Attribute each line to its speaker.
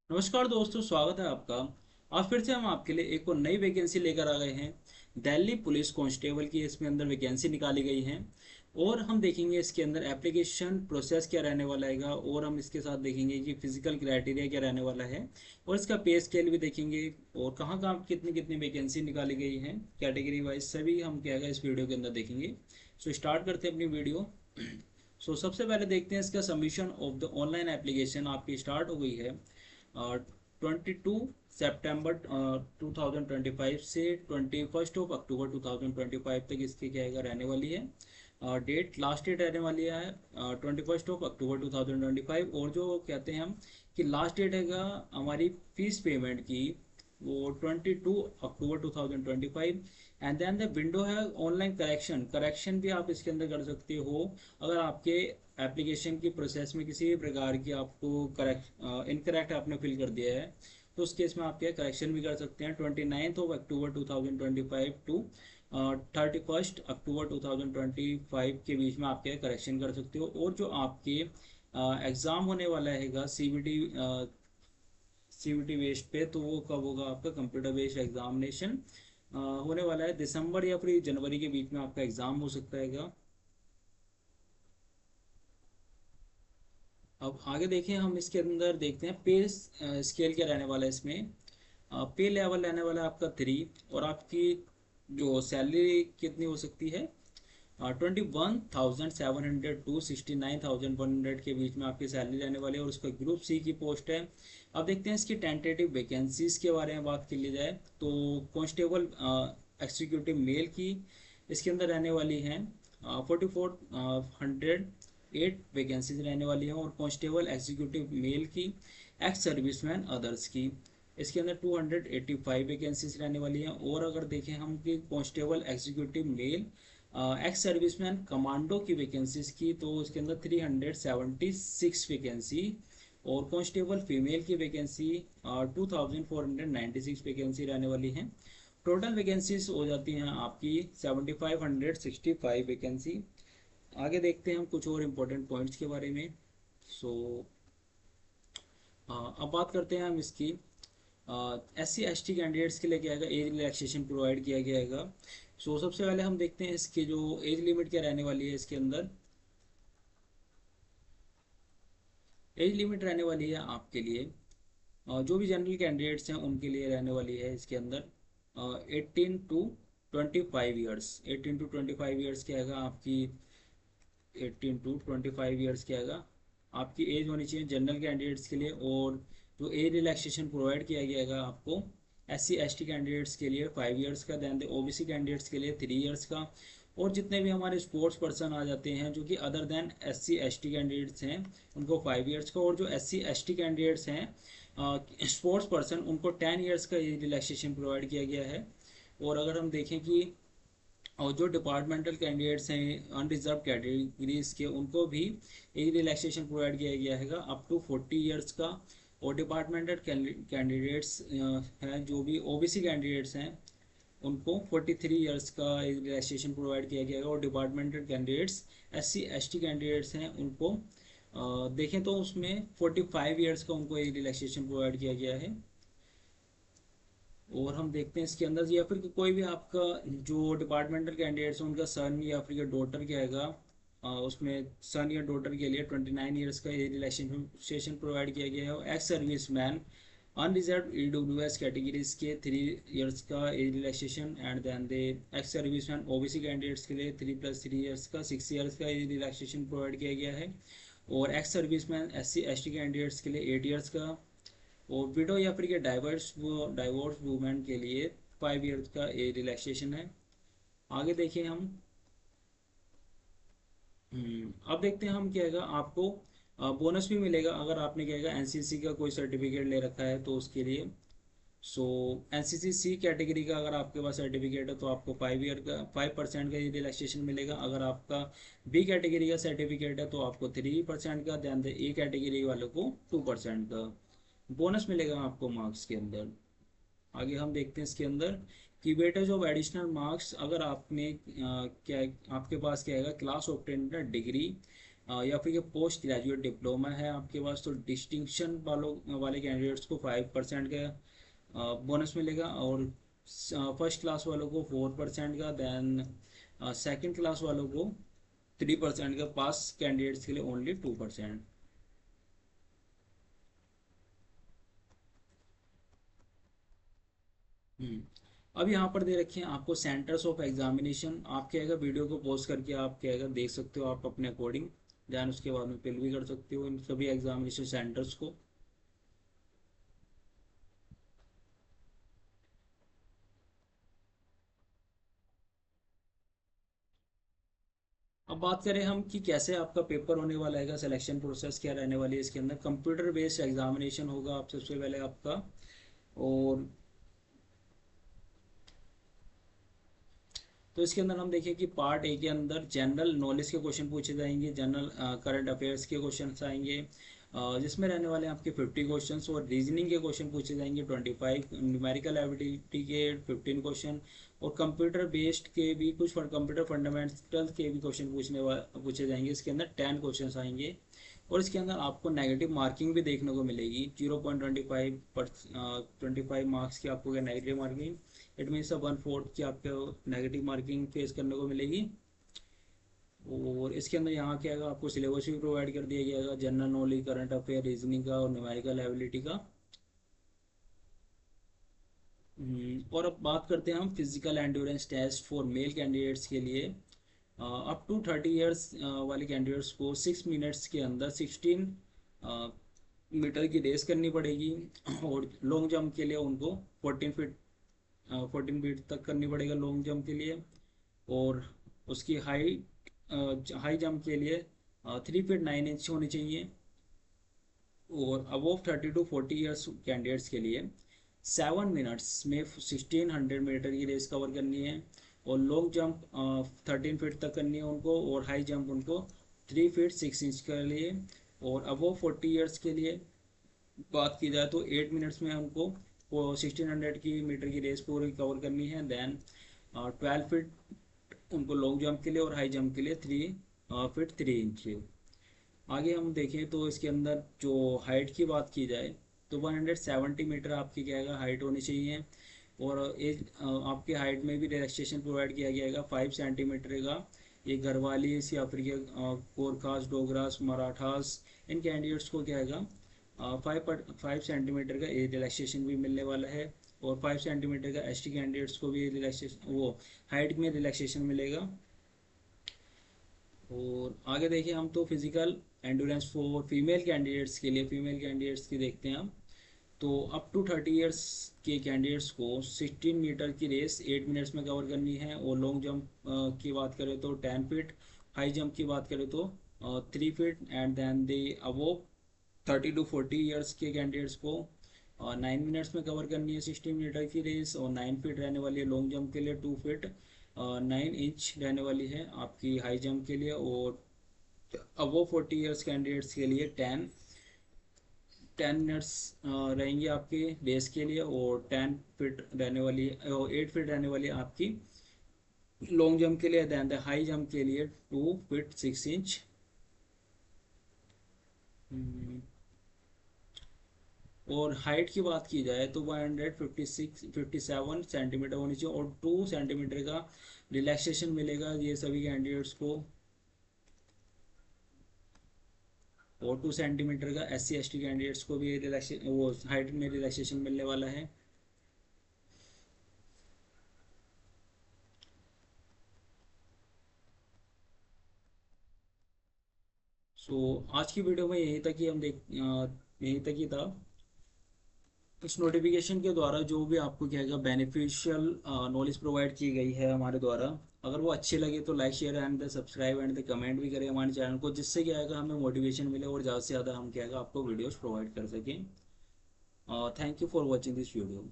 Speaker 1: नमस्कार दोस्तों, स्वागत है आपका। आज फिर से हम आपके लिए एक और नई वैकेंसी लेकर आ गए हैं। दिल्ली पुलिस कांस्टेबल की इसमें अंदर वैकेंसी निकाली गई है। और हम देखेंगे इसके अंदर एप्लीकेशन प्रोसेस क्या रहने वाला है, और हम इसके साथ देखेंगे कि फिजिकल क्राइटेरिया क्या रहने वाला है, और इसका पे स्केल भी देखेंगे, और कहाँ कहाँ कितनी कितनी वैकेंसी निकाली गई है कैटेगरी वाइज, सभी हम क्या है इस वीडियो के अंदर देखेंगे। सो स्टार्ट करते हैं अपनी वीडियो। सबसे पहले देखते हैं इसका submission of the online application आपकी स्टार्ट हो गई है 22 सितंबर 2025 से 21 अक्टूबर 2025 तक इसकी क्या है रहने वाली है। डेट लास्ट डेट रहने वाली है 21 अक्टूबर 2025। और जो कहते हैं हम कि लास्ट डेट है हमारी फीस पेमेंट की, वो 22 अक्टूबर 2025। एंड देन द विंडो है ऑनलाइन करेक्शन। करेक्शन भी आप इसके अंदर कर सकते हो अगर आपके एप्लीकेशन की प्रोसेस में किसी भी प्रकार की आपको करेक्ट इनकरेक्ट आपने फिल कर दिया है, तो उस केस में आप क्या करेक्शन भी कर सकते हैं। 29 अक्टूबर 2025 टू 31 अक्टूबर 2025 के बीच में आप क्या करेक्शन कर सकते हो। और जो आपके एग्ज़ाम होने वाला है सीबीटी बेस्ड पे, तो वो कब होगा आपका कंप्यूटर बेस्ड एग्जामिनेशन होने वाला है। दिसंबर या फिर जनवरी के बीच में आपका एग्ज़ाम हो सकता है। अब आगे देखें, हम इसके अंदर देखते हैं पे स्केल क्या रहने वाला है इसमें। पे लेवल रहने वाला है आपका 3। और आपकी जो सैलरी कितनी हो सकती है, 21,700 टू 69,100 के बीच में आपकी सैलरी रहने वाली है। और उसका ग्रुप सी की पोस्ट है। अब देखते हैं इसकी टेंटेटिव वैकेंसीज के बारे में बात कर ली जाए, तो कांस्टेबल एग्जीक्यूटिव मेल की इसके अंदर रहने वाली हैं 4408 वैकेंसीज रहने वाली हैं। और कांस्टेबल एग्जीक्यूटिव मेल की एक्स सर्विसमैन अदर्स की इसके अंदर 285 वैकेंसीज रहने वाली हैं। और अगर देखें हम कि constable executive mail ex serviceman commando की वैकेंसीज की, तो उसके अंदर 376 वैकेंसी। और कांस्टेबल फीमेल की वैकेंसी 2496 वैकेंसी रहने वाली हैं। टोटल वैकेंसीज हो जाती हैं आपकी 7565 वैकेंसी। आगे देखते हैं हम कुछ और इम्पोर्टेंट पॉइंट्स के बारे में। सो अब बात करते हैं हम इसकी SC ST कैंडिडेट्स के लिए क्या है, एज रिलैक्सेशन प्रोवाइड किया गया है। सबसे पहले हम देखते हैं इसकी जो एज लिमिट क्या रहने वाली है इसके अंदर। एज लिमिट रहने वाली है आपके लिए जो भी जनरल कैंडिडेट्स हैं उनके लिए रहने वाली है इसके अंदर 18 टू 25 ईयर्स। 18 टू 25 ईयर्स क्या है आपकी, 18 टू 25 ईयर्स क्या है आपकी एज होनी चाहिए जनरल कैंडिडेट्स के लिए। और जो एज रिलैक्सेशन प्रोवाइड किया गया है आपको SC ST कैंडिडेट्स के लिए 5 ईयर्स का, दैन OBC कैंडिडेट्स के लिए 3 ईयर्स का। और जितने भी हमारे स्पोर्ट्स पर्सन आ जाते हैं जो कि other than SC ST candidates हैं, उनको 5 ईयर्स का। और जो SC ST कैंडिडेट्स हैं स्पोर्ट्स पर्सन, उनको 10 ईयर्स का एज रिलैक्सेशन प्रोवाइड किया गया है। और अगर हम देखें कि और जो डिपार्टमेंटल कैंडिडेट्स हैं अनरिजर्व कैटेगरीज के, उनको भी एज रिलैक्सेशन प्रोवाइड किया गया है अप टू 40 ईयर्स का। और डिपार्टमेंटल कैंडिडेट्स हैं जो भी OBC कैंडिडेट्स हैं, उनको 43 ईयर्स का एज रिलैक्सेशन प्रोवाइड किया गया है। और departmental candidates SC ST candidates हैं, उनको देखें तो उसमें 45 ईयर्स का उनको एज रिलैक्सेशन प्रोवाइड किया गया है। और हम देखते हैं इसके अंदर, या फिर कोई भी आपका जो डिपार्टमेंटल कैंडिडेट्स हैं उनका सन या फिर डॉटर क्या है उसमें सन या डॉटर के लिए 29 ईयर्स का एज रिलैक्सेशन प्रोवाइड किया गया है। और ex service man unreserve EWS categories के 3 ईयर्स का age relaxation. And then the ex service man OBC candidates के लिए 3+3 ईयर्स का 6 ईयर्स का एज रिलैक्सेशन प्रोवाइड किया गया है। और ex service man SC ST candidates के लिए 8 ईयर्स का। और विडो या फिर के डाइवोर्स वूमेन के लिए 5 ईयर्स का एज रिलैक्सेशन है। आगे देखिए हम अब देखते हैं हम क्या है आपको बोनस भी मिलेगा अगर आपने क्या है NCC का कोई सर्टिफिकेट ले रखा है तो उसके लिए। सो NCC C कैटेगरी का अगर आपके पास सर्टिफिकेट है तो आपको 5 ईयर का 5% का ये रिलैक्सेशन मिलेगा। अगर आपका B कैटेगरी का सर्टिफिकेट है तो आपको 3% का, ध्यान दें A कैटेगरी वालों को 2% का बोनस मिलेगा आपको मार्क्स के अंदर। आगे हम देखते हैं इसके अंदर कि वेटेज ऑफ एडिशनल मार्क्स, अगर आपने क्या आपके पास क्या है क्लास ऑब्टेन डिग्री या फिर ये पोस्ट ग्रेजुएट डिप्लोमा है आपके पास, तो डिस्टिंक्शन वाले कैंडिडेट्स को 5% का बोनस मिलेगा, और फर्स्ट क्लास वालों को 4% का, देन सेकंड क्लास वालों को 3% का, पास कैंडिडेट्स के लिए ओनली 2%। अब यहाँ पर दे रखे हैं आपको सेंटर्स ऑफ एग्जामिनेशन। आप क्या है वीडियो को पॉज करके आप क्या है देख सकते हो आप अपने अकॉर्डिंग, ध्यान उसके बाद में फिल भी कर सकते हो इन सभी एग्जामिनेशन सेंटर्स को। अब बात करें हम कि कैसे आपका पेपर होने वाला है, सिलेक्शन प्रोसेस क्या रहने वाली है इसके अंदर। कंप्यूटर बेस्ड एग्जामिनेशन होगा आप सबसे पहले आपका। और तो इसके अंदर हम देखें कि पार्ट ए के अंदर जनरल नॉलेज के क्वेश्चन पूछे जाएंगे, जनरल करंट अफेयर्स के क्वेश्चन आएंगे, जिसमें रहने वाले हैं आपके 50 क्वेश्चंस, और रीजनिंग के क्वेश्चन पूछे जाएंगे 25, न्यूमेरिकल एबिलिटी के 15 क्वेश्चन, और कंप्यूटर बेस्ड के भी कुछ कंप्यूटर फंडामेंटल के भी क्वेश्चन पूछे जाएंगे। इसके अंदर 10 क्वेश्चन आएंगे, और इसके अंदर आपको नेगेटिव मार्किंग भी देखने को मिलेगी। 0.25 मार्क्स की आपको क्या नेगेटिव मार्किंग, इट मीन्स 1/4 की आपको नेगेटिव मार्किंग फेस करने को मिलेगी। और इसके अंदर यहाँ क्या है आपको सिलेबस भी प्रोवाइड कर दिया गया है, general knowledge, current affair, reasoning का और न्यूमेरिकल एबिलिटी का। और अब बात करते हैं हम physical endurance test for male candidates के लिए। अप टू 30 ईयर्स वाले कैंडिडेट्स को 6 मिनट्स के अंदर 16 मीटर की रेस करनी पड़ेगी, और लॉन्ग जंप के लिए उनको 14 फीट तक करनी पड़ेगा लॉन्ग जंप के लिए। और उसकी हाई जंप के लिए 3 फीट 9 इंच होनी चाहिए। और अबव 30 to 40 ईयर्स कैंडिडेट्स के लिए 7 मिनट्स में 1600 मीटर की रेस कवर करनी है, और लॉन्ग जंप 13 फीट तक करनी है उनको, और हाई जंप उनको 3 फीट 6 इंच के लिए। और अबव 40 ईयर्स के लिए बात की जाए तो 8 मिनट्स में हमको वो 1600 की रेस पूरी कवर करनी है। देन 12 फीट उनको लॉन्ग जंप के लिए, और हाई जंप के लिए 3 फीट 3 इंच। आगे हम देखें तो इसके अंदर जो हाइट की बात की जाए तो 170 मीटर आपकी क्या है हाइट होनी चाहिए। और एज आपके हाइट में भी रिलैक्सेशन प्रोवाइड किया गया है 5 सेंटीमीटर का। ये घरवाली या फिर गोरखास, डोगरास, मराठास, इन कैंडिडेट्स को क्या है 5 सेंटीमीटर का एज रिलैक्सेशन भी मिलने वाला है। और 5 सेंटीमीटर का एसटी कैंडिडेट्स को भी रिलैक्सेशन, वो हाइट में रिलैक्सेशन मिलेगा। और आगे देखिए हम तो physical endurance for female candidates के लिए, फीमेल कैंडिडेट्स की देखते हैं हम। तो अप टू 30 ईयर्स के कैंडिडेट्स को 16 मीटर की रेस 8 मिनट्स में कवर करनी है। और लॉन्ग जंप की बात करें तो 10 फीट, हाई जंप की बात करें तो 3 feet. And then the above 30 to 40 years के कैंडिडेट्स को 9 मिनट्स में कवर करनी है 16 मीटर की रेस। और 9 फीट रहने वाली है लॉन्ग जंप के लिए, 2 फीट 9 इंच रहने वाली है आपकी हाई जंप के लिए। और अबोव 40 ईयर्स कैंडिडेट्स के लिए 10 मिनट्स रहेंगे आपके रेस के लिए। और 10 फीट रहने वाली, और 8 फीट रहने वाली आपकी लॉन्ग जंप के लिए। दैन हाई जंप के लिए 2 फीट 6 इंच। और हाइट की बात की जाए तो 157 सेंटीमीटर होनी चाहिए, और 2 सेंटीमीटर का रिलैक्सेशन मिलेगा ये सभी कैंडिडेट्स को। और 2 सेंटीमीटर का SC ST कैंडिडेट्स को भी रिलैक्सेशन, वो हाइट में रिलैक्सेशन मिलने वाला है। आज की वीडियो में यही तक ही हम यहीं तक ही था। इस नोटिफिकेशन के द्वारा जो भी आपको क्या है बेनिफिशियल नॉलेज प्रोवाइड की गई है हमारे द्वारा, अगर वो अच्छे लगे तो like, share and subscribe and comment भी करें हमारे चैनल को, जिससे क्या है हमें मोटिवेशन मिले और ज़्यादा से ज़्यादा हम क्या है आपको वीडियोस प्रोवाइड कर सकें। Thank you for watching this video.